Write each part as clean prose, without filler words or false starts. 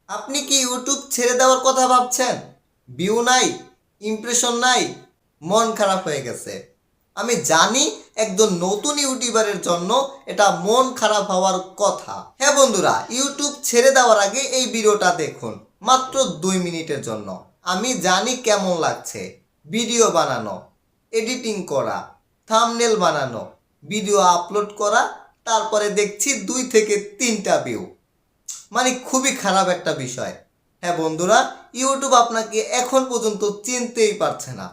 আপনি কি ইউটিউব ছেড়ে দেওয়ার কথা ভাবছেন? ভিউ নাই, ইমপ্রেশন নাই, মন খারাপ হয়ে গেছে। আমি জানি একজন নতুন ইউটিউবারের জন্য এটা মন খারাপ হওয়ার কথা। হ্যাঁ বন্ধুরা, ইউটিউব ছেড়ে দেওয়ার আগে এই ভিডিওটা দেখুন, মাত্র 2 মিনিটের জন্য। আমি জানি কেমন লাগছে ভিডিও বানানো, এডিটিং করা, থাম্বনেল বানানো, ভিডিও আপলোড করা, তারপরে দেখছি 2 থেকে 3টা ভিউ। মানে খুবই খারাপ একটা বিষয়। হ্যাঁ বন্ধুরা, ইউটিউব আপনাকে এখন পর্যন্ত চিনতেই পারছে না।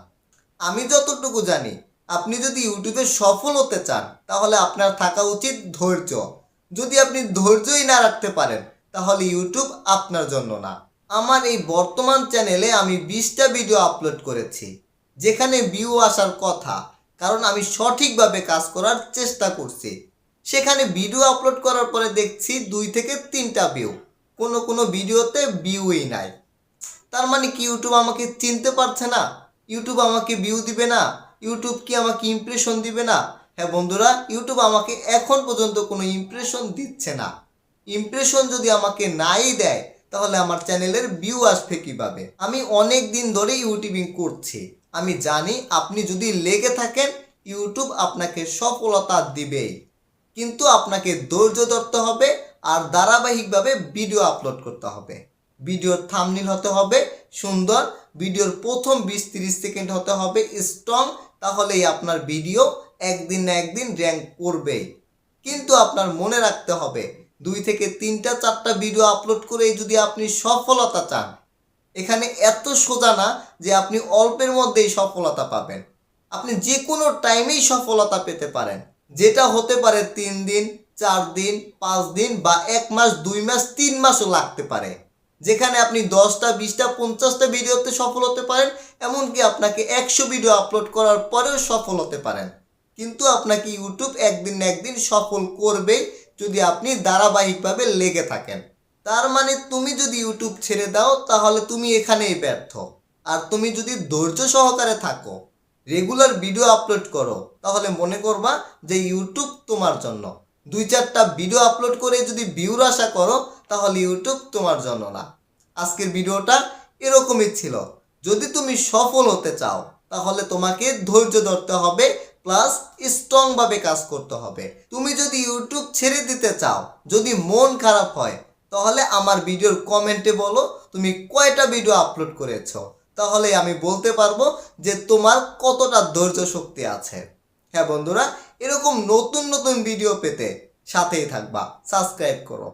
আমি যতটুকু জানি, আপনি যদি ইউটিউবে সফল হতে চান তাহলে আপনার থাকা উচিত ধৈর্য। যদি আপনি ধৈর্যই না রাখতে পারেন তাহলে ইউটিউব আপনার জন্য না। আমার এই বর্তমান চ্যানেলে আমি 20টা ভিডিও আপলোড করেছি, যেখানে ভিউ আসার কথা, কারণ আমি সঠিকভাবে কাজ করার চেষ্টা করছি। সেখানে ভিডিও আপলোড করার পরে দেখছি 2 থেকে 3টা ভিউ, কোনো ভিডিওতে ভিউই নাই। তার মানে কি ইউটিউব আমাকে চিনতে পারছে না? ইউটিউব আমাকে ভিউ দিবে না? ইউটিউব কি আমাকে ইমপ্রেশন দিবে না? হ্যাঁ বন্ধুরা, ইউটিউব আমাকে এখন পর্যন্ত কোনো ইমপ্রেশন দিচ্ছে না। ইমপ্রেশন যদি আমাকে নাই দেয় তাহলে আমার চ্যানেলের ভিউ আসবে কিভাবে? আমি অনেক দিন ধরে ইউটিউবিং করছি। আমি জানি আপনি যদি লেগে থাকেন ইউটিউব আপনাকে সফলতা দিবেই, কিন্তু আপনাকে ধৈর্য ধরতে হবে আর ধারাবাহিকভাবে ভিডিও আপলোড করতে হবে। ভিডিওর থাম্বনেল হতে হবে সুন্দর, ভিডিওর প্রথম 20-30 সেকেন্ড হতে হবে স্ট্রং, তাহলেই আপনার ভিডিও একদিন না একদিন র্যাঙ্ক করবেই। কিন্তু আপনার মনে রাখতে হবে 2 থেকে 3টা 4টা ভিডিও আপলোড করে যদি আপনি সফলতা চান, এখানে এত সোজা না যে আপনি অল্পের মধ্যেই সফলতা পাবেন। আপনি যে কোনো টাইমেই সফলতা পেতে পারেন, যেটা হতে পারে 3 দিন, 4 দিন, 5 দিন বা 1 মাস, 2 মাস, 3 মাসও লাগতে পারে। যেখানে আপনি 10টা, 20টা, 50টা ভিডিওতে সফল হতে পারেন, এমনকি আপনাকে 100 ভিডিও আপলোড করার পরেও সফল হতে পারেন। কিন্তু আপনাকে ইউটিউব একদিন না একদিন সফল করবেই যদি আপনি ধারাবাহিকভাবে লেগে থাকেন। তার মানে তুমি যদি ইউটিউব ছেড়ে দাও তাহলে তুমি এখানেই ব্যর্থ। আর তুমি যদি ধৈর্য সহকারে থাকো, রেগুলার ভিডিও আপলোড করো, তাহলে মনে করবা যে ইউটিউব তোমার জন্য। 2-4টা ভিডিও আপলোড করে যদি ভিউর আশা করো তাহলে ইউটিউব তোমার জন্য না। আজকের ভিডিওটা এরকমই ছিল। যদি তুমি সফল হতে চাও তাহলে তোমাকে ধৈর্য ধরতে হবে, প্লাস স্ট্রংভাবে কাজ করতে হবে। তুমি যদি ইউটিউব ছেড়ে দিতে চাও, যদি মন খারাপ হয়, তাহলে আমার ভিডিওর কমেন্টে বলো তুমি কয়টা ভিডিও আপলোড করেছো, তাহলে আমি বলতে পারবো যে তোমার কতটা ধৈর্য শক্তি আছে। হ্যাঁ বন্ধুরা, এরকম নতুন নতুন ভিডিও পেতে সাথেই থাকবা, সাবস্ক্রাইব করো।